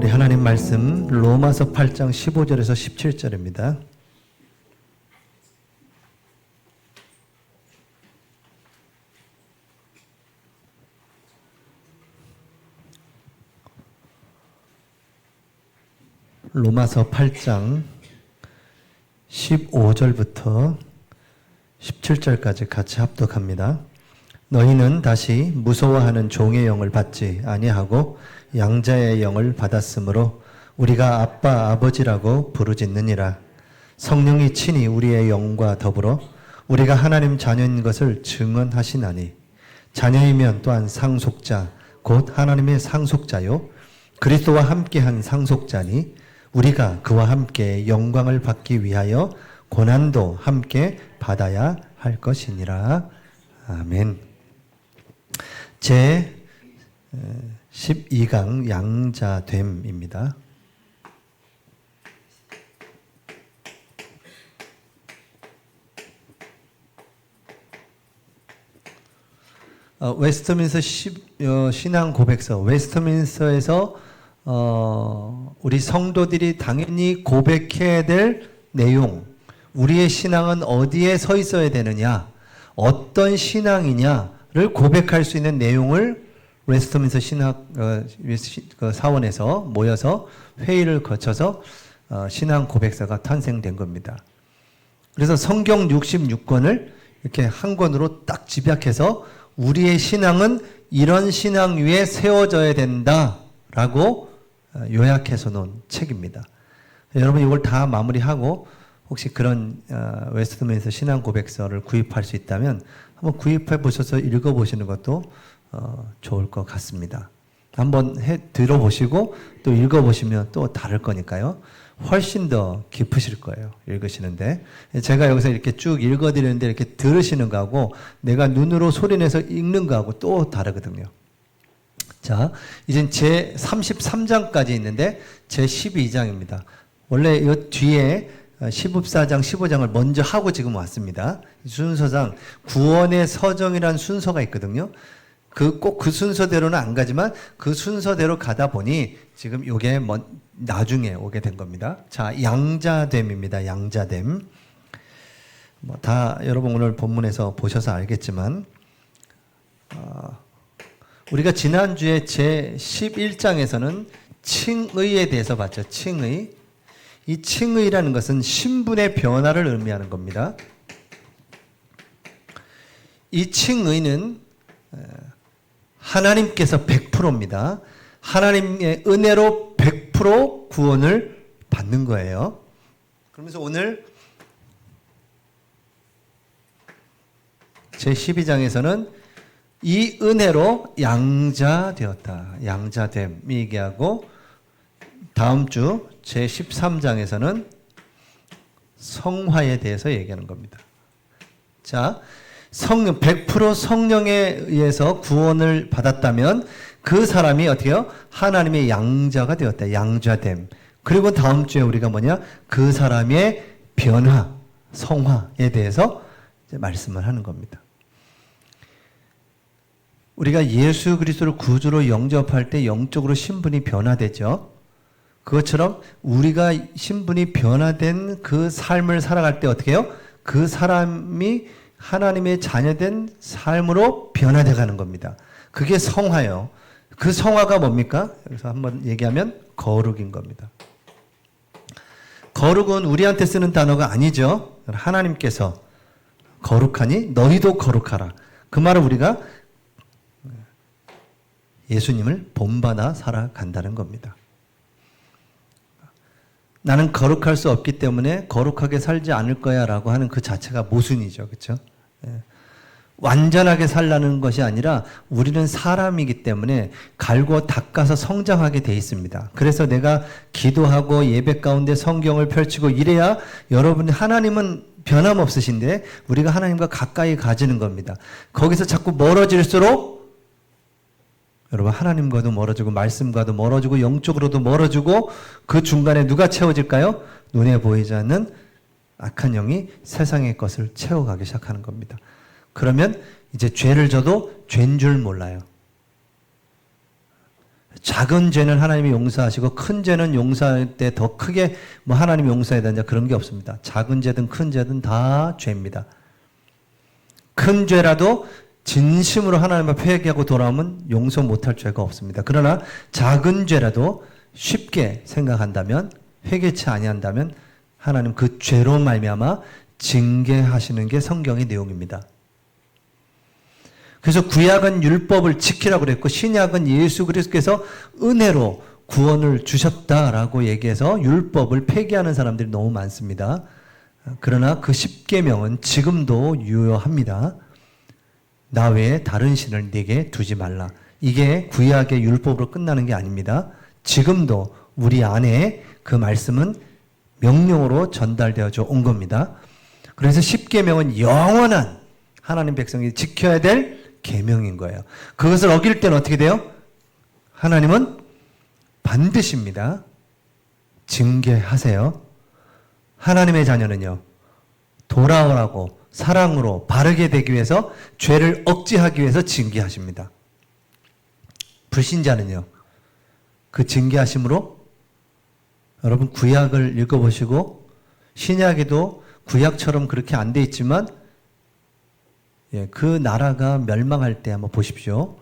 우리 하나님 말씀 로마서 8장 15절에서 17절입니다. 로마서 8장 15절부터 17절까지 같이 합독합니다. 너희는 다시 무서워하는 종의 영을 받지 아니하고 양자의 영을 받았으므로 우리가 아빠 아버지라고 부르짖느니라. 성령이 친히 우리의 영과 더불어 우리가 하나님 자녀인 것을 증언하시나니 자녀이면 또한 상속자 곧 하나님의 상속자요 그리스도와 함께한 상속자니 우리가 그와 함께 영광을 받기 위하여 고난도 함께 받아야 할 것이니라. 아멘. 제 12강 양자됨입니다. 웨스트민스터 신앙 고백서, 웨스트민스터에서 우리 성도들이 당연히 고백해야 될 내용, 우리의 신앙은 어디에 서 있어야 되느냐, 어떤 신앙이냐를 고백할 수 있는 내용을 웨스트민스터 신학 사원에서 모여서 회의를 거쳐서 신앙 고백서가 탄생된 겁니다. 그래서 성경 66권을 이렇게 한 권으로 딱 집약해서 우리의 신앙은 이런 신앙 위에 세워져야 된다라고 요약해서 놓은 책입니다. 여러분 이걸 다 마무리하고 혹시 그런 웨스트민스터 신앙 고백서를 구입할 수 있다면 한번 구입해 보셔서 읽어보시는 것도 좋을 것 같습니다. 한번 들어보시고 또 읽어보시면 또 다를 거니까요. 훨씬 더 깊으실 거예요. 읽으시는데. 제가 여기서 이렇게 쭉 읽어드리는데 이렇게 들으시는 거하고 내가 눈으로 소리내서 읽는 거하고 또 다르거든요. 자, 이젠 제 33장까지 있는데 제 12장입니다. 원래 이 뒤에 14장, 15장을 먼저 하고 지금 왔습니다. 순서상 구원의 서정이라는 순서가 있거든요. 꼭 그 순서대로는 안 가지만 그 순서대로 가다 보니 지금 요게 나중에 오게 된 겁니다. 자, 양자됨입니다. 양자됨. 다 여러분 오늘 본문에서 보셔서 알겠지만, 우리가 지난주에 제 11장에서는 칭의에 대해서 봤죠. 칭의. 이 칭의라는 것은 신분의 변화를 의미하는 겁니다. 이 칭의는 하나님께서 100%입니다. 하나님의 은혜로 100% 구원을 받는 거예요. 그러면서 오늘 제 12장에서는 이 은혜로 양자되었다. 양자됨 얘기하고 다음 주 제 13장에서는 성화에 대해서 얘기하는 겁니다. 자, 100% 성령에 의해서 구원을 받았다면 그 사람이 어떻게요? 하나님의 양자가 되었다. 양자됨. 그리고 다음 주에 우리가 뭐냐? 그 사람의 변화, 성화에 대해서 이제 말씀을 하는 겁니다. 우리가 예수 그리스도를 구주로 영접할 때 영적으로 신분이 변화되죠. 그것처럼 우리가 신분이 변화된 그 삶을 살아갈 때 어떻게 해요? 그 사람이 하나님의 자녀된 삶으로 변화되어 가는 겁니다. 그게 성화예요. 그 성화가 뭡니까? 여기서 한번 얘기하면 거룩인 겁니다. 거룩은 우리한테 쓰는 단어가 아니죠. 하나님께서 거룩하니 너희도 거룩하라. 그 말을 우리가 예수님을 본받아 살아간다는 겁니다. 나는 거룩할 수 없기 때문에 거룩하게 살지 않을 거야 라고 하는 그 자체가 모순이죠. 그렇죠? 완전하게 살라는 것이 아니라 우리는 사람이기 때문에 갈고 닦아서 성장하게 돼 있습니다. 그래서 내가 기도하고 예배 가운데 성경을 펼치고 이래야 여러분 하나님은 변함없으신데 우리가 하나님과 가까이 가지는 겁니다. 거기서 자꾸 멀어질수록 여러분 하나님과도 멀어지고 말씀과도 멀어지고 영적으로도 멀어지고 그 중간에 누가 채워질까요? 눈에 보이지 않는 악한 영이 세상의 것을 채워가기 시작하는 겁니다. 그러면 이제 죄를 져도 죄인 줄 몰라요. 작은 죄는 하나님이 용서하시고 큰 죄는 용서할 때 더 크게 뭐 하나님이 용서해야 되냐 그런 게 없습니다. 작은 죄든 큰 죄든 다 죄입니다. 큰 죄라도 진심으로 하나님 앞에 회개하고 돌아오면 용서 못할 죄가 없습니다. 그러나 작은 죄라도 쉽게 생각한다면 회개치 아니한다면 하나님 그 죄로 말미암아 징계하시는 게 성경의 내용입니다. 그래서 구약은 율법을 지키라고 그랬고 신약은 예수 그리스도께서 은혜로 구원을 주셨다라고 얘기해서 율법을 폐기하는 사람들이 너무 많습니다. 그러나 그 십계명은 지금도 유효합니다. 나 외에 다른 신을 네게 두지 말라. 이게 구약의 율법으로 끝나는 게 아닙니다. 지금도 우리 안에 그 말씀은 명령으로 전달되어져 온 겁니다. 그래서 십계명은 영원한 하나님 백성이 지켜야 될 계명인 거예요. 그것을 어길 때는 어떻게 돼요? 하나님은 반드시입니다. 징계하세요. 하나님의 자녀는요, 돌아오라고 사랑으로 바르게 되기 위해서 죄를 억제하기 위해서 징계하십니다. 불신자는요, 그 징계하심으로 여러분 구약을 읽어보시고 신약에도 구약처럼 그렇게 안 돼 있지만 그 나라가 멸망할 때 한번 보십시오.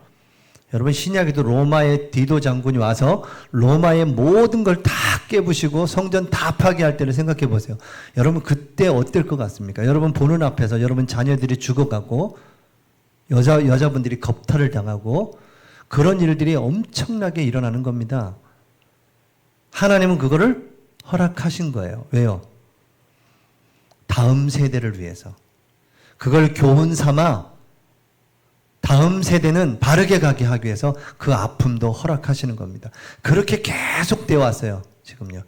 여러분 신약에도 로마의 디도 장군이 와서 로마의 모든 걸 다 깨부시고 성전 다 파괴할 때를 생각해 보세요. 여러분 그때 어떨 것 같습니까? 여러분 보는 앞에서 여러분 자녀들이 죽어가고 여자분들이 겁탈을 당하고 그런 일들이 엄청나게 일어나는 겁니다. 하나님은 그거를 허락하신 거예요. 왜요? 다음 세대를 위해서. 그걸 교훈 삼아 다음 세대는 바르게 가게 하기 위해서 그 아픔도 허락하시는 겁니다. 그렇게 계속 되어 왔어요. 지금요.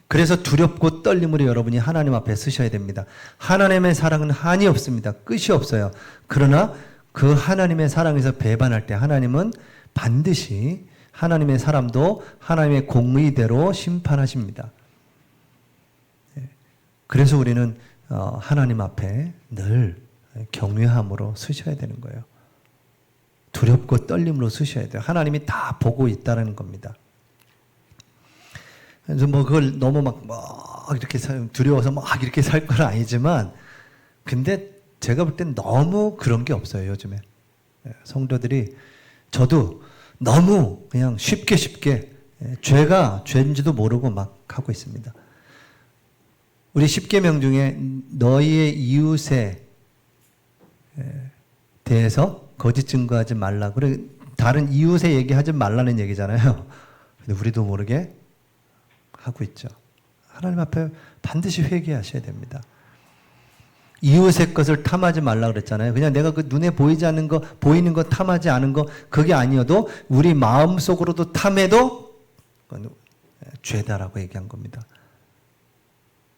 그래서 두렵고 떨림으로 여러분이 하나님 앞에 서셔야 됩니다. 하나님의 사랑은 한이 없습니다. 끝이 없어요. 그러나 그 하나님의 사랑에서 배반할 때 하나님은 반드시 하나님의 사람도 하나님의 공의대로 심판하십니다. 그래서 우리는 하나님 앞에 늘 경외함으로 서셔야 되는 거예요. 두렵고 떨림으로 서셔야 돼요. 하나님이 다 보고 있다는 겁니다. 그래서 뭐 그걸 너무 막 이렇게 두려워서 막 이렇게 살 건 아니지만, 근데 제가 볼 땐 너무 그런 게 없어요, 요즘에. 성도들이, 저도 너무 그냥 쉽게 죄가 죄인지도 모르고 막 하고 있습니다. 우리 십계명 중에 너희의 이웃에 대해서 거짓 증거하지 말라. 그래 다른 이웃의 얘기하지 말라는 얘기잖아요. 근데 우리도 모르게 하고 있죠. 하나님 앞에 반드시 회개하셔야 됩니다. 이웃의 것을 탐하지 말라 그랬잖아요. 그냥 내가 그 눈에 보이지 않는 거, 보이는 거 탐하지 않은 거, 그게 아니어도 우리 마음속으로도 탐해도 그건 죄다라고 얘기한 겁니다.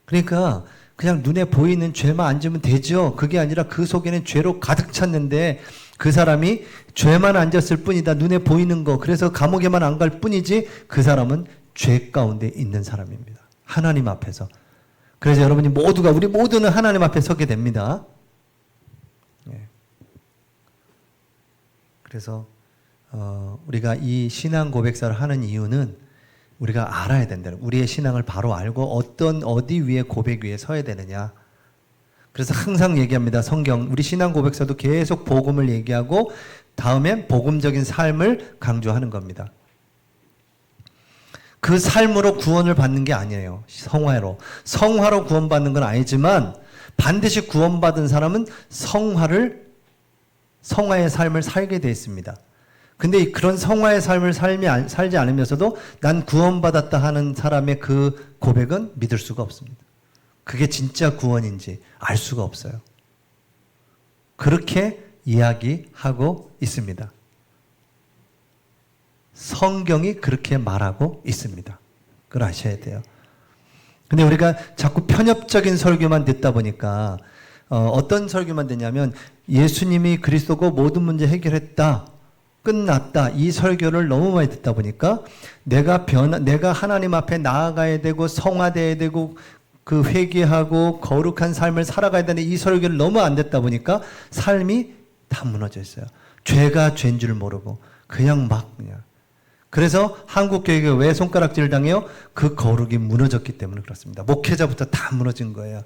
그러니까 그냥 눈에 보이는 죄만 안 지면 되죠. 그게 아니라 그 속에는 죄로 가득 찼는데 그 사람이 죄만 안 졌을 뿐이다. 눈에 보이는 거. 그래서 감옥에만 안 갈 뿐이지 그 사람은 죄 가운데 있는 사람입니다. 하나님 앞에서. 그래서 여러분이 모두가, 우리 모두는 하나님 앞에 서게 됩니다. 그래서 우리가 이 신앙 고백사를 하는 이유는 우리가 알아야 된다는, 우리의 신앙을 바로 알고 어디 위에 고백 위에 서야 되느냐. 그래서 항상 얘기합니다. 성경, 우리 신앙 고백사도 계속 복음을 얘기하고 다음엔 복음적인 삶을 강조하는 겁니다. 그 삶으로 구원을 받는 게 아니에요. 성화로 구원받는 건 아니지만 반드시 구원받은 사람은 성화의 삶을 살게 되어 있습니다. 근데 그런 성화의 삶을 살지 않으면서도 난 구원받았다 하는 사람의 그 고백은 믿을 수가 없습니다. 그게 진짜 구원인지 알 수가 없어요. 그렇게 이야기하고 있습니다. 성경이 그렇게 말하고 있습니다. 그걸 아셔야 돼요. 근데 우리가 자꾸 편협적인 설교만 듣다 보니까 어떤 설교만 듣냐면 예수님이 그리스도고 모든 문제 해결했다. 끝났다. 이 설교를 너무 많이 듣다 보니까 내가 하나님 앞에 나아가야 되고 성화되어야 되고 그 회개하고 거룩한 삶을 살아가야 되는 이 설교를 너무 안 듣다 보니까 삶이 다 무너져 있어요. 죄가 죄인 줄 모르고 그냥 그래서 한국교회가 왜 손가락질 당해요? 그 거룩이 무너졌기 때문에 그렇습니다. 목회자부터 다 무너진 거예요.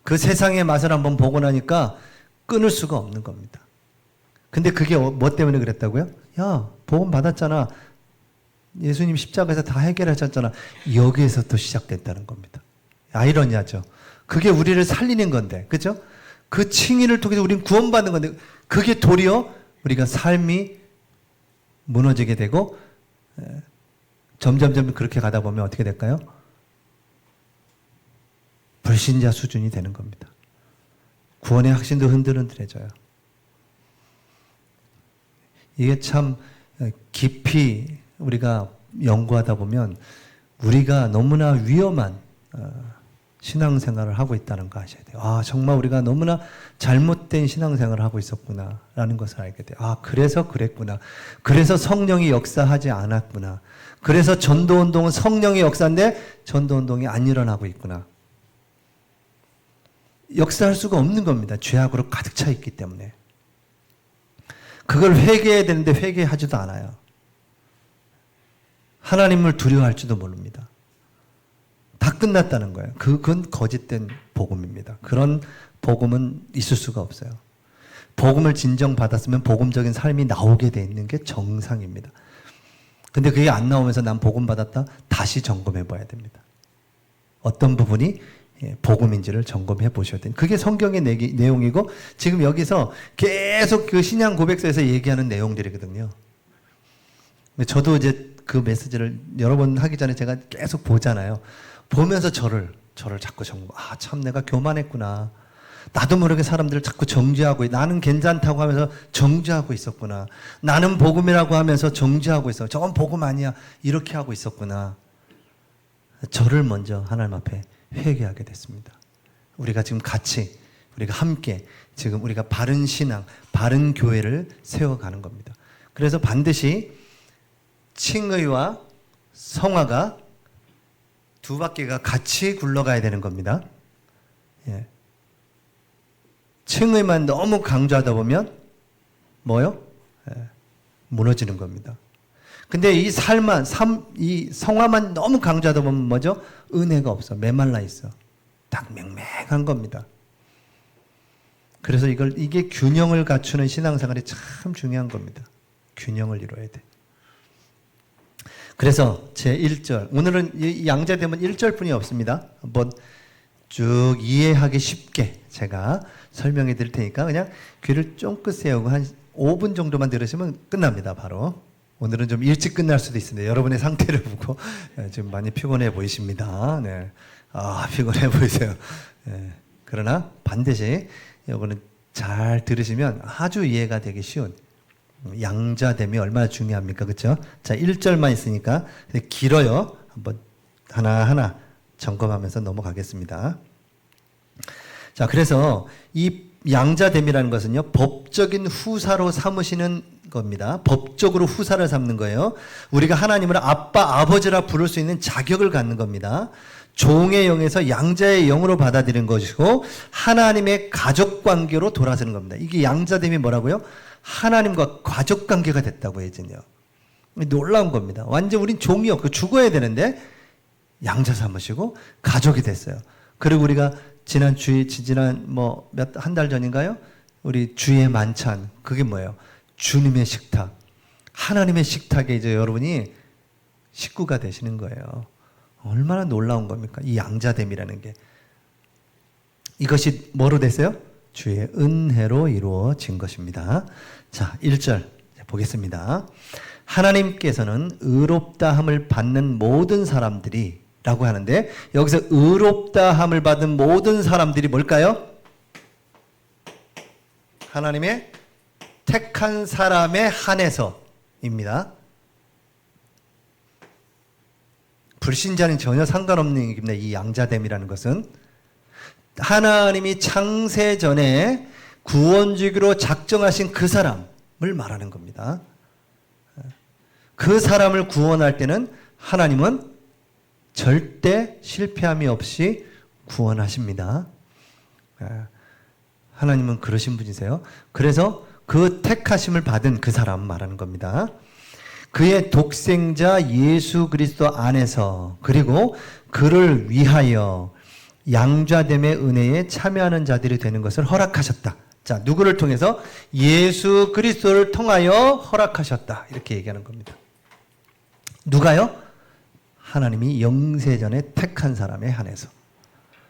그 세상의 맛을 한번 보고 나니까 끊을 수가 없는 겁니다. 근데 그게 뭐 때문에 그랬다고요? 야, 복음 받았잖아. 예수님 십자가에서 다 해결하셨잖아. 여기에서 또 시작됐다는 겁니다. 아이러니하죠. 그게 우리를 살리는 건데, 그죠? 그 칭의를 통해서 우리는 구원받는 건데, 그게 도리어 우리가 삶이 무너지게 되고, 점점점 그렇게 가다 보면 어떻게 될까요? 불신자 수준이 되는 겁니다. 구원의 확신도 흔들흔들해져요. 이게 참 깊이 우리가 연구하다 보면 우리가 너무나 위험한 신앙생활을 하고 있다는 거 아셔야 돼요. 아, 정말 우리가 너무나 잘못된 신앙생활을 하고 있었구나 라는 것을 알게 돼요. 아, 그래서 그랬구나. 그래서 성령이 역사하지 않았구나. 그래서 전도운동은 성령의 역사인데 전도운동이 안 일어나고 있구나. 역사할 수가 없는 겁니다. 죄악으로 가득 차 있기 때문에. 그걸 회개해야 되는데 회개하지도 않아요. 하나님을 두려워할지도 모릅니다. 다 끝났다는 거예요. 그건 거짓된 복음입니다. 그런 복음은 있을 수가 없어요. 복음을 진정 받았으면 복음적인 삶이 나오게 돼 있는 게 정상입니다. 근데 그게 안 나오면서 난 복음 받았다? 다시 점검해 봐야 됩니다. 어떤 부분이 복음인지를 점검해 보셔야 돼요. 그게 성경의 내용이고 지금 여기서 계속 그 신앙 고백서에서 얘기하는 내용들이거든요. 저도 이제 그 메시지를 여러 번 하기 전에 제가 계속 보잖아요. 보면서 저를 자꾸 아, 참 내가 교만했구나. 나도 모르게 사람들을 자꾸 정죄하고 나는 괜찮다고 하면서 정죄하고 있었구나. 나는 복음이라고 하면서 정죄하고 있어. 저건 복음 아니야. 이렇게 하고 있었구나. 저를 먼저 하나님 앞에 회개하게 됐습니다. 우리가 지금 같이 우리가 함께 지금 우리가 바른 신앙, 바른 교회를 세워가는 겁니다. 그래서 반드시 칭의와 성화가 두 바퀴가 같이 굴러가야 되는 겁니다. 예. 칭의만 너무 강조하다 보면 뭐요? 예. 무너지는 겁니다. 근데 이 성화만 너무 강조하다 보면 뭐죠? 은혜가 없어. 메말라 있어. 딱 맹맹한 겁니다. 그래서 이게 균형을 갖추는 신앙생활이 참 중요한 겁니다. 균형을 이루어야 돼. 그래서 제 1절. 오늘은 이 양자되면 1절뿐이 없습니다. 한번 쭉 이해하기 쉽게 제가 설명해 드릴 테니까 그냥 귀를 쫑긋 세우고 한 5분 정도만 들으시면 끝납니다. 바로. 오늘은 좀 일찍 끝날 수도 있습니다. 여러분의 상태를 보고 지금 많이 피곤해 보이십니다. 네. 아, 피곤해 보이세요. 네. 그러나 반드시 이거는 잘 들으시면 아주 이해가 되기 쉬운 양자됨이 얼마나 중요합니까? 그렇죠? 자, 1절만 있으니까 길어요. 한번 하나하나 점검하면서 넘어가겠습니다. 자, 그래서 이 양자됨이라는 것은요, 법적인 후사로 삼으시는 겁니다. 법적으로 후사를 삼는 거예요. 우리가 하나님을 아빠, 아버지라 부를 수 있는 자격을 갖는 겁니다. 종의 영에서 양자의 영으로 받아들이는 것이고 하나님의 가족관계로 돌아서는 겁니다. 이게 양자됨이 뭐라고요? 하나님과 가족관계가 됐다고 이제요. 놀라운 겁니다. 완전 우린 종이 없고 죽어야 되는데 양자 삼으시고 가족이 됐어요. 그리고 우리가 지난 한 달 전인가요? 우리 주의 만찬, 그게 뭐예요? 주님의 식탁. 하나님의 식탁에 이제 여러분이 식구가 되시는 거예요. 얼마나 놀라운 겁니까? 이 양자됨이라는 게. 이것이 뭐로 됐어요? 주의 은혜로 이루어진 것입니다. 자, 1절 보겠습니다. 하나님께서는 의롭다함을 받는 모든 사람들이 라고 하는데 여기서 의롭다함을 받은 모든 사람들이 뭘까요? 하나님의 택한 사람에 한해서입니다. 불신자는 전혀 상관없는 얘기입니다. 이 양자됨이라는 것은 하나님이 창세 전에 구원주기로 작정하신 그 사람을 말하는 겁니다. 그 사람을 구원할 때는 하나님은 절대 실패함이 없이 구원하십니다. 하나님은 그러신 분이세요. 그래서 그 택하심을 받은 그 사람 말하는 겁니다. 그의 독생자 예수 그리스도 안에서 그리고 그를 위하여 양자됨의 은혜에 참여하는 자들이 되는 것을 허락하셨다. 자, 누구를 통해서? 예수 그리스도를 통하여 허락하셨다. 이렇게 얘기하는 겁니다. 누가요? 하나님이 영세전에 택한 사람에 한해서.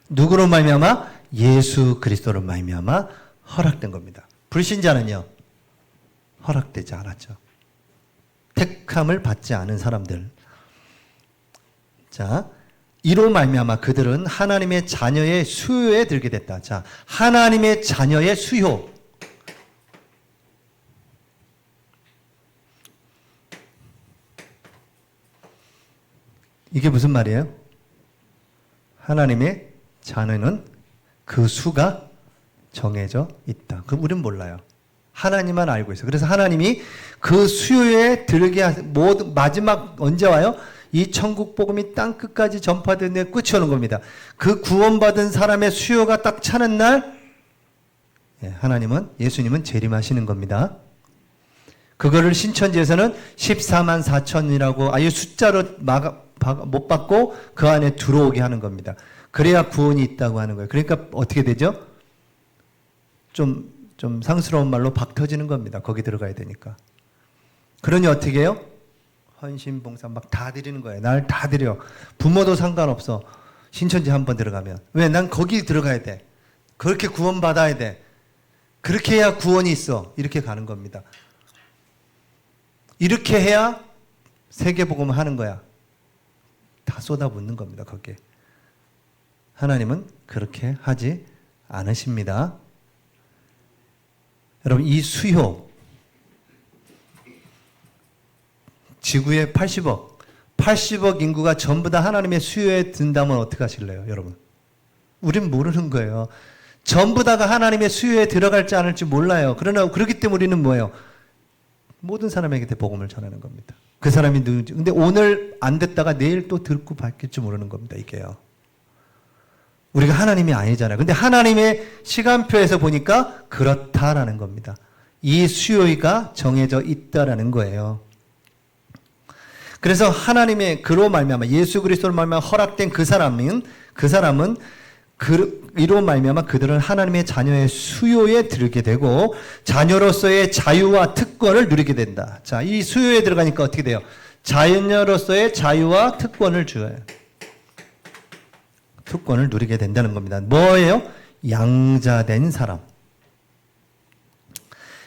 누구로 말미암아? 예수 그리스도로 말미암아 허락된 겁니다. 불신자는요, 허락되지 않았죠. 택함을 받지 않은 사람들. 자, 이로 말미암아 그들은 하나님의 자녀의 수요에 들게 됐다. 자, 하나님의 자녀의 수요. 이게 무슨 말이에요? 하나님의 자녀는 그 수가 정해져 있다. 그럼 우리는 몰라요. 하나님만 알고 있어요. 그래서 하나님이 그 수요에 들게 마지막 언제 와요? 이 천국 복음이 땅 끝까지 전파되는 끝이 오는 겁니다. 그 구원받은 사람의 수요가 딱 차는 날 하나님은, 예수님은 재림하시는 겁니다. 그거를 신천지에서는 14만 4천이라고 아예 숫자로 못 받고 그 안에 들어오게 하는 겁니다. 그래야 구원이 있다고 하는 거예요. 그러니까 어떻게 되죠? 좀 상스러운 말로 박 터지는 겁니다. 거기 들어가야 되니까. 그러니 어떻게 해요? 헌신, 봉사 막 다 드리는 거예요. 날 다 드려. 부모도 상관없어. 신천지 한번 들어가면. 왜? 난 거기 들어가야 돼. 그렇게 구원받아야 돼. 그렇게 해야 구원이 있어. 이렇게 가는 겁니다. 이렇게 해야 세계복음을 하는 거야. 다 쏟아붓는 겁니다. 거기에. 하나님은 그렇게 하지 않으십니다. 여러분, 이 수요, 지구의 80억 인구가 전부 다 하나님의 수요에 든다면 어떻게 하실래요, 여러분? 우린 모르는 거예요. 전부 다가 하나님의 수요에 들어갈지 않을지 몰라요. 그러나 그렇기 때문에 우리는 뭐예요? 모든 사람에게 복음을 전하는 겁니다. 그 사람이 누군지. 근데 오늘 안 듣다가 내일 또 듣고 바뀔지 모르는 겁니다, 이게요. 우리가 하나님이 아니잖아요. 근데 하나님의 시간표에서 보니까 그렇다라는 겁니다. 이 수요가 정해져 있다라는 거예요. 그래서 하나님의 그로 말미암아 예수 그리스도로 말미암아 허락된 그 사람은 이로 말미암아 그들은 하나님의 자녀의 수요에 들게 되고 자녀로서의 자유와 특권을 누리게 된다. 자, 이 수요에 들어가니까 어떻게 돼요? 자녀로서의 자유와 특권을 주어요. 특권을 누리게 된다는 겁니다. 뭐예요? 양자된 사람.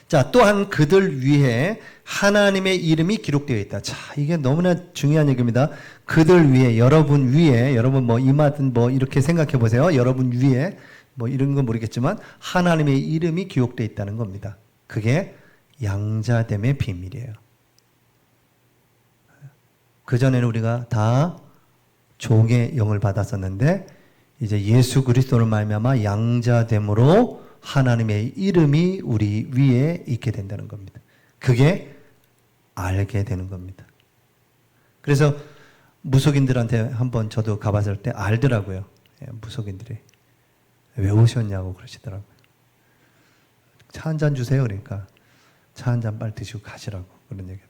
자, 또한 그들 위에 하나님의 이름이 기록되어 있다. 자, 이게 너무나 중요한 얘기입니다. 그들 위에, 여러분 위에, 여러분 뭐 이마든 뭐 이렇게 생각해 보세요. 여러분 위에 뭐 이런 건 모르겠지만 하나님의 이름이 기록되어 있다는 겁니다. 그게 양자됨의 비밀이에요. 그전에는 우리가 다 종의 영을 받았었는데 이제 예수 그리스도를 말미암아 양자됨으로 하나님의 이름이 우리 위에 있게 된다는 겁니다. 그게 알게 되는 겁니다. 그래서 무속인들한테 한번 저도 가봤을 때 알더라고요. 무속인들이. 왜 오셨냐고 그러시더라고요. 차 한 잔 주세요. 그러니까 차 한 잔 빨리 드시고 가시라고 그런 얘기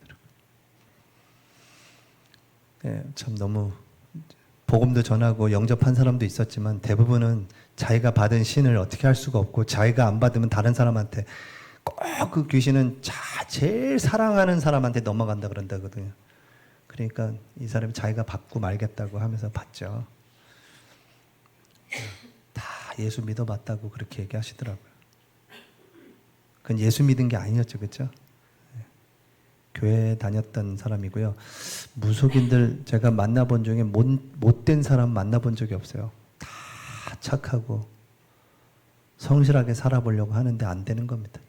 하더라고요. 참 너무 복음도 전하고 영접한 사람도 있었지만 대부분은 자기가 받은 신을 어떻게 할 수가 없고 자기가 안 받으면 다른 사람한테 꼭 그 귀신은 제일 사랑하는 사람한테 넘어간다 그런다거든요. 그러니까 이 사람이 자기가 받고 말겠다고 하면서 받죠. 다 예수 믿어봤다고 그렇게 얘기하시더라고요. 그건 예수 믿은 게 아니었죠. 그렇죠? 교회 다녔던 사람이고요. 무속인들 제가 만나본 중에 못된 사람 만나본 적이 없어요. 다 착하고 성실하게 살아보려고 하는데 안 되는 겁니다.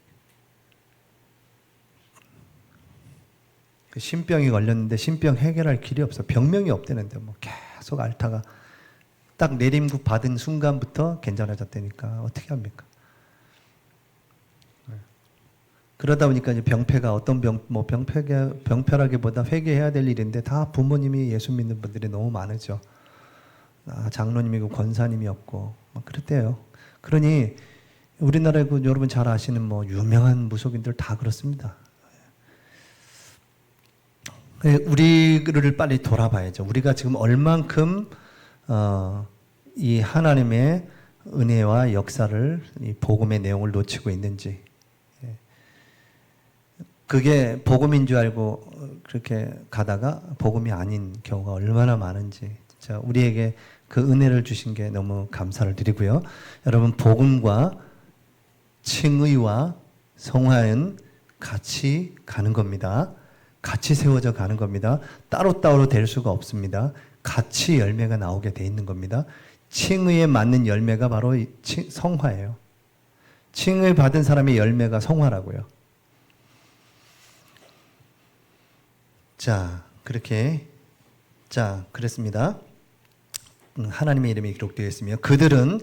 신병이 걸렸는데 신병 해결할 길이 없어. 병명이 없대는데 뭐 계속 앓다가 딱 내림국 받은 순간부터 괜찮아졌다니까 어떻게 합니까? 그러다 보니까 이제 병폐가 어떤 병폐라기보다 회개해야 될 일인데 다 부모님이 예수 믿는 분들이 너무 많으죠. 장로님이고 권사님이었고 막 그랬대요. 그러니 우리나라에 여러분 잘 아시는 뭐 유명한 무속인들 다 그렇습니다. 우리를 빨리 돌아봐야죠. 우리가 지금 얼만큼 이 하나님의 은혜와 역사를, 이 복음의 내용을 놓치고 있는지. 그게 복음인 줄 알고 그렇게 가다가 복음이 아닌 경우가 얼마나 많은지. 진짜 우리에게 그 은혜를 주신 게 너무 감사를 드리고요. 여러분, 복음과 칭의와 성화는 같이 가는 겁니다. 같이 세워져 가는 겁니다. 따로따로 될 수가 없습니다. 같이 열매가 나오게 돼 있는 겁니다. 칭의에 맞는 열매가 바로 성화예요. 칭의 받은 사람의 열매가 성화라고요. 자, 그랬습니다. 하나님의 이름이 기록되어 있으며 그들은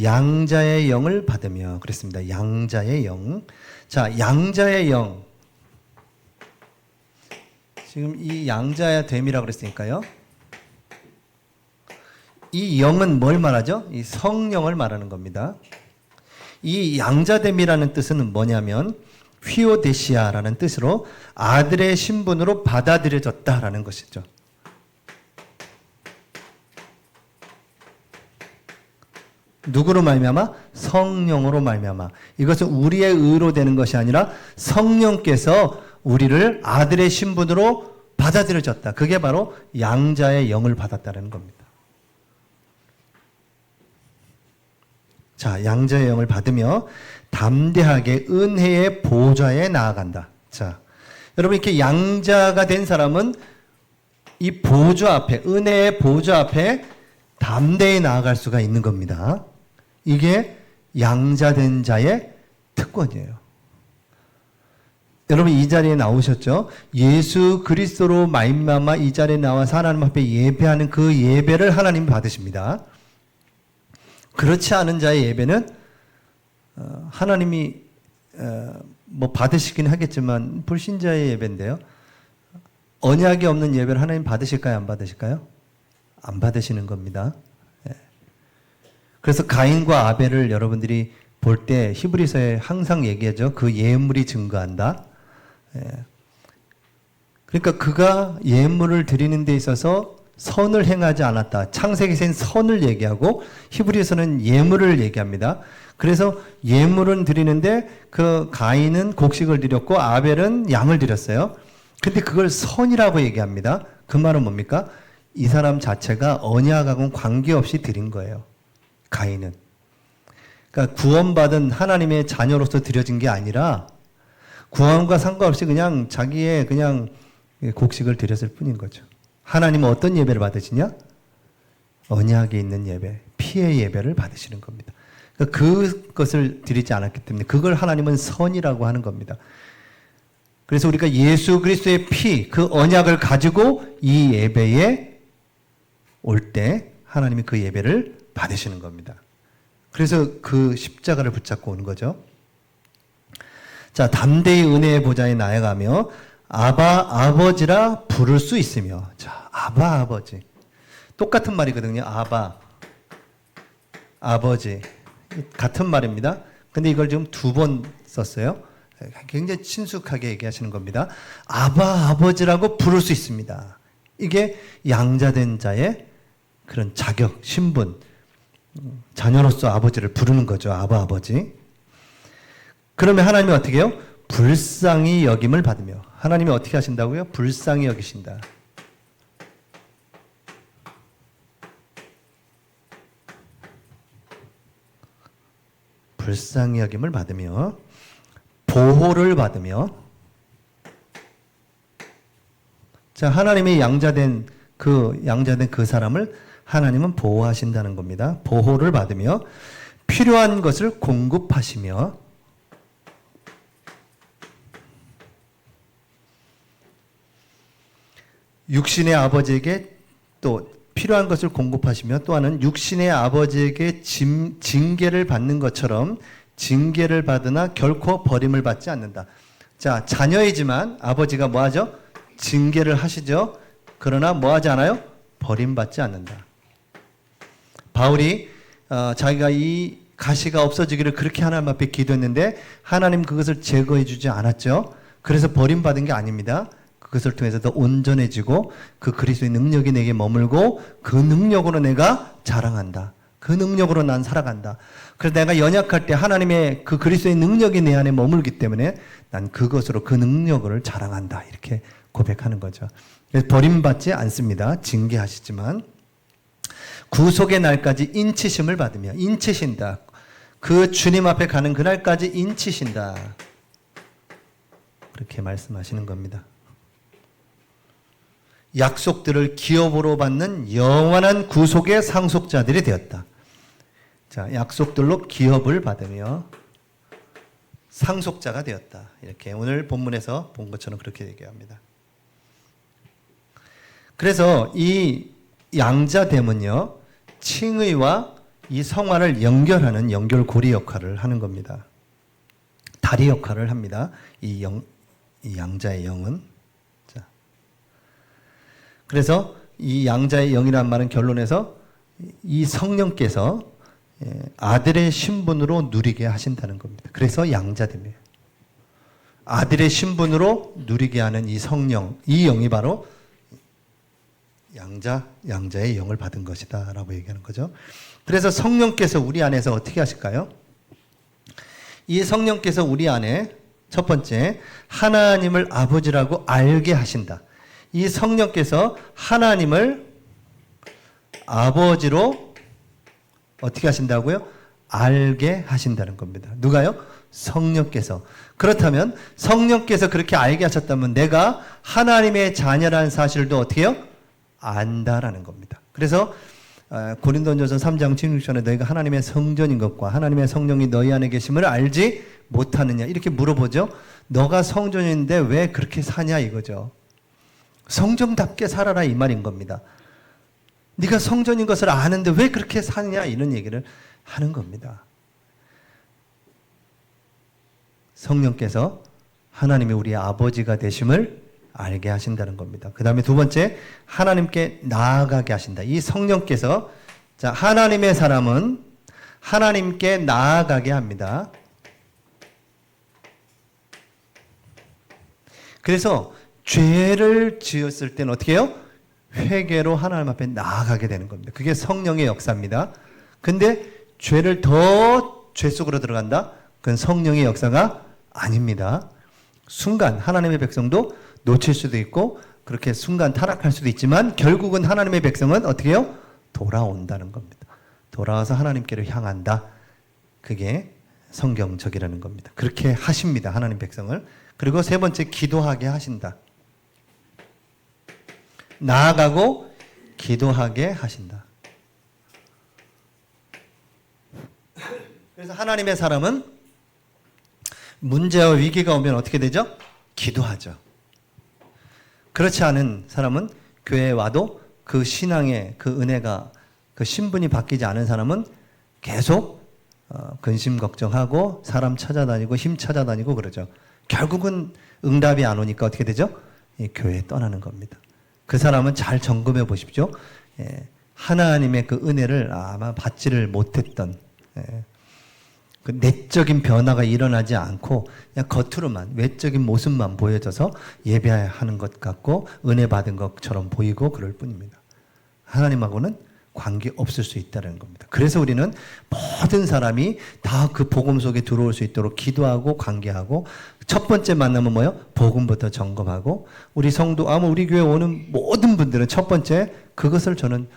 양자의 영을 받으며 그랬습니다. 양자의 영. 자, 양자의 영. 지금 이 양자의 됨이라고 그랬으니까요. 이 영은 뭘 말하죠? 이 성령을 말하는 겁니다. 이 양자됨이라는 뜻은 뭐냐면 휘오데시아라는 뜻으로 아들의 신분으로 받아들여졌다라는 것이죠. 누구로 말미암아? 성령으로 말미암아. 이것은 우리의 의로 되는 것이 아니라 성령께서 우리를 아들의 신분으로 받아들여졌다. 그게 바로 양자의 영을 받았다는 겁니다. 자, 양자의 영을 받으며 담대하게 은혜의 보좌에 나아간다. 자, 여러분, 이렇게 양자가 된 사람은 이 보좌 앞에, 은혜의 보좌 앞에 담대히 나아갈 수가 있는 겁니다. 이게 양자된 자의 특권이에요. 여러분, 이 자리에 나오셨죠? 예수 그리스도로 말미암아 이 자리에 나와서 하나님 앞에 예배하는 그 예배를 하나님이 받으십니다. 그렇지 않은 자의 예배는 하나님이 뭐 받으시긴 하겠지만 불신자의 예배인데요. 언약이 없는 예배를 하나님 받으실까요? 안 받으실까요? 안 받으시는 겁니다. 그래서 가인과 아벨을 여러분들이 볼 때 히브리서에 항상 얘기하죠. 그 예물이 증거한다. 그러니까 그가 예물을 드리는 데 있어서 선을 행하지 않았다. 창세기에서는 선을 얘기하고 히브리서는 예물을 얘기합니다. 그래서 예물은 드리는데 그 가인은 곡식을 드렸고 아벨은 양을 드렸어요. 근데 그걸 선이라고 얘기합니다. 그 말은 뭡니까? 이 사람 자체가 언약하고는 관계없이 드린 거예요. 가인은. 그러니까 구원받은 하나님의 자녀로서 드려진 게 아니라 구원과 상관없이 그냥 자기의 그냥 곡식을 드렸을 뿐인 거죠. 하나님은 어떤 예배를 받으시냐? 언약에 있는 예배, 피의 예배를 받으시는 겁니다. 그러니까 그것을 드리지 않았기 때문에 그걸 하나님은 선이라고 하는 겁니다. 그래서 우리가 예수 그리스도의 피, 그 언약을 가지고 이 예배에 올 때 하나님이 그 예배를 받으시는 겁니다. 그래서 그 십자가를 붙잡고 오는 거죠. 자, 담대히 은혜의 보좌에 나아가며 아바 아버지라 부를 수 있으며. 자, 아바 아버지. 똑같은 말이거든요. 아바 아버지. 같은 말입니다. 근데 이걸 지금 두 번 썼어요. 굉장히 친숙하게 얘기하시는 겁니다. 아바 아버지라고 부를 수 있습니다. 이게 양자된 자의 그런 자격, 신분, 자녀로서 아버지를 부르는 거죠. 아바 아버지. 그러면 하나님이 어떻게 해요? 불쌍히 여김을 받으며. 하나님이 어떻게 하신다고요? 불쌍히 여기신다. 불쌍히 여김을 받으며 보호를 받으며. 자, 하나님이 양자된 그 사람을 하나님은 보호하신다는 겁니다. 보호를 받으며 필요한 것을 공급하시며. 육신의 아버지에게 또 필요한 것을 공급하시며 또 하나는 육신의 아버지에게 징계를 받는 것처럼 징계를 받으나 결코 버림을 받지 않는다. 자, 자녀이지만 아버지가 뭐 하죠? 징계를 하시죠. 그러나 뭐 하지 않아요? 버림받지 않는다. 바울이 자기가 이 가시가 없어지기를 그렇게 하나님 앞에 기도했는데 하나님 그것을 제거해 주지 않았죠. 그래서 버림받은 게 아닙니다. 그것을 통해서 더 온전해지고 그 그리스도의 능력이 내게 머물고 그 능력으로 내가 자랑한다. 그 능력으로 난 살아간다. 그래서 내가 연약할 때 하나님의 그 그리스도의 능력이 내 안에 머물기 때문에 난 그것으로 그 능력을 자랑한다. 이렇게 고백하는 거죠. 그래서 버림받지 않습니다. 징계하시지만 구속의 날까지 인치심을 받으며 인치신다. 그 주님 앞에 가는 그날까지 인치신다. 그렇게 말씀하시는 겁니다. 약속들을 기업으로 받는 영원한 구속의 상속자들이 되었다. 자, 약속들로 기업을 받으며 상속자가 되었다. 이렇게 오늘 본문에서 본 것처럼 그렇게 얘기합니다. 그래서 이 양자됨은요, 칭의와 이 성화를 연결하는 연결고리 역할을 하는 겁니다. 다리 역할을 합니다. 이 양자의 영은. 자. 그래서 이 양자의 영이라는 말은 결론에서 이 성령께서 아들의 신분으로 누리게 하신다는 겁니다. 그래서 양자됨이에요. 아들의 신분으로 누리게 하는 이 성령, 이 영이 바로 양자의 영을 받은 것이다 라고 얘기하는 거죠. 그래서 성령께서 우리 안에서 어떻게 하실까요? 이 성령께서 우리 안에 첫 번째 하나님을 아버지라고 알게 하신다. 이 성령께서 하나님을 아버지로 어떻게 하신다고요? 알게 하신다는 겁니다. 누가요? 성령께서. 그렇다면 성령께서 그렇게 알게 하셨다면 내가 하나님의 자녀라는 사실도 어떻게 해요? 안다라는 겁니다. 그래서 고린도전서 3장 16절에 너희가 하나님의 성전인 것과 하나님의 성령이 너희 안에 계심을 알지 못하느냐 이렇게 물어보죠. 너가 성전인데 왜 그렇게 사냐 이거죠. 성전답게 살아라 이 말인 겁니다. 네가 성전인 것을 아는데 왜 그렇게 사냐 이런 얘기를 하는 겁니다. 성령께서 하나님이 우리의 아버지가 되심을 알게 하신다는 겁니다. 그 다음에 두 번째 하나님께 나아가게 하신다. 이 성령께서 자 하나님의 사람은 하나님께 나아가게 합니다. 그래서 죄를 지었을 때는 어떻게 해요? 회개로 하나님 앞에 나아가게 되는 겁니다. 그게 성령의 역사입니다. 근데 죄를 더 죄 속으로 들어간다? 그건 성령의 역사가 아닙니다. 순간 하나님의 백성도 놓칠 수도 있고 그렇게 순간 타락할 수도 있지만 결국은 하나님의 백성은 어떻게 해요? 돌아온다는 겁니다. 돌아와서 하나님께로 향한다. 그게 성경적이라는 겁니다. 그렇게 하십니다. 하나님 백성을. 그리고 세 번째 기도하게 하신다. 나아가고 기도하게 하신다. 그래서 하나님의 사람은 문제와 위기가 오면 어떻게 되죠? 기도하죠. 그렇지 않은 사람은 교회에 와도 그 신앙의 그 은혜가 그 신분이 바뀌지 않은 사람은 계속 근심 걱정하고 사람 찾아다니고 힘 찾아다니고 그러죠. 결국은 응답이 안 오니까 어떻게 되죠? 교회에 떠나는 겁니다. 그 사람은 잘 점검해 보십시오. 하나님의 그 은혜를 아마 받지를 못했던 그 내적인 변화가 일어나지 않고 그냥 겉으로만 외적인 모습만 보여져서 예배하는 것 같고 은혜 받은 것처럼 보이고 그럴 뿐입니다. 하나님하고는 관계 없을 수 있다는 겁니다. 그래서 우리는 모든 사람이 다 그 복음 속에 들어올 수 있도록 기도하고 관계하고 첫 번째 만남은 뭐예요? 복음부터 점검하고 우리 성도 우리 교회 오는 모든 분들은 첫 번째 그것을 저는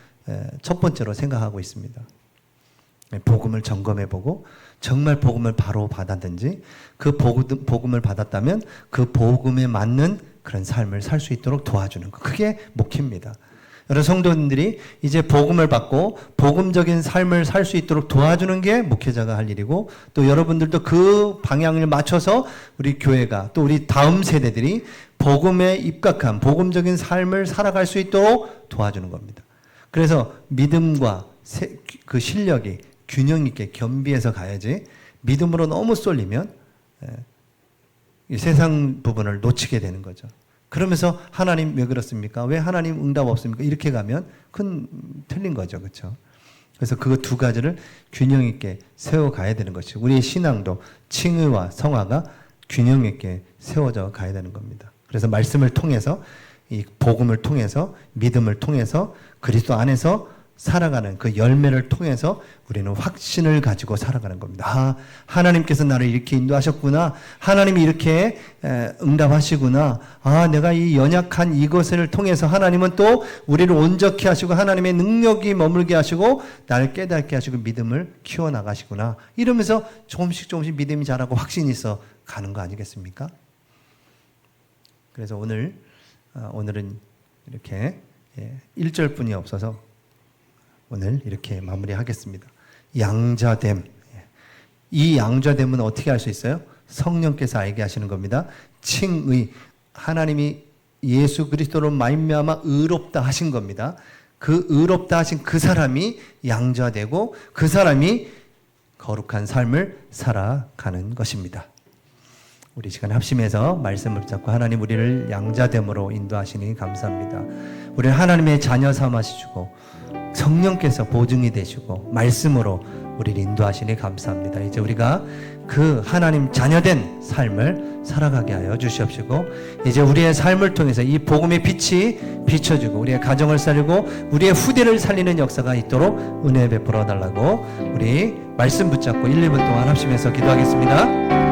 첫 번째로 생각하고 있습니다. 복음을 점검해보고 정말 복음을 바로 받았든지 그 복음을 받았다면 그 복음에 맞는 그런 삶을 살 수 있도록 도와주는 것. 그게 목회입니다. 여러 성도님들이 이제 복음을 받고 복음적인 삶을 살 수 있도록 도와주는 게 목회자가 할 일이고 또 여러분들도 그 방향을 맞춰서 우리 교회가 또 우리 다음 세대들이 복음에 입각한 복음적인 삶을 살아갈 수 있도록 도와주는 겁니다. 그래서 믿음과 그 실력이 균형 있게 겸비해서 가야지 믿음으로 너무 쏠리면 이 세상 부분을 놓치게 되는 거죠. 그러면서 하나님 왜 그렇습니까? 왜 하나님 응답 없습니까? 이렇게 가면 큰 틀린 거죠. 그렇죠? 그래서 그 두 가지를 균형 있게 세워 가야 되는 것이고 우리의 신앙도 칭의와 성화가 균형 있게 세워져 가야 되는 겁니다. 그래서 그래서 말씀을 통해서, 이 복음을 통해서, 믿음을 통해서, 그리스도 안에서 살아가는 그 열매를 통해서 우리는 확신을 가지고 살아가는 겁니다. 아, 하나님께서 나를 이렇게 인도하셨구나. 하나님이 이렇게 응답하시구나. 아, 내가 이 연약한 이것을 통해서 하나님은 또 우리를 온전케 하시고 하나님의 능력이 머물게 하시고 나를 깨닫게 하시고 믿음을 키워나가시구나. 이러면서 조금씩 믿음이 자라고 확신이 있어 가는 거 아니겠습니까? 그래서 오늘은 이렇게 1절뿐이 없어서 오늘 이렇게 마무리하겠습니다. 양자됨. 이 양자됨은 어떻게 할 수 있어요? 성령께서 알게 하시는 겁니다. 칭의. 하나님이 예수 그리스도로 말미암아 의롭다 하신 겁니다. 그 의롭다 하신 그 사람이 양자되고 그 사람이 거룩한 삶을 살아가는 것입니다. 우리 시간 합심해서 말씀을 붙잡고 하나님 우리를 양자됨으로 인도하시니 감사합니다. 우리를 하나님의 자녀 삼아주시고 성령께서 보증이 되시고 말씀으로 우리를 인도하시니 감사합니다. 이제 우리가 그 하나님 자녀된 삶을 살아가게 하여 주시옵시고 이제 우리의 삶을 통해서 이 복음의 빛이 비춰주고 우리의 가정을 살리고 우리의 후대를 살리는 역사가 있도록 은혜 베풀어 달라고 우리 말씀 붙잡고 1, 2분 동안 합심해서 기도하겠습니다.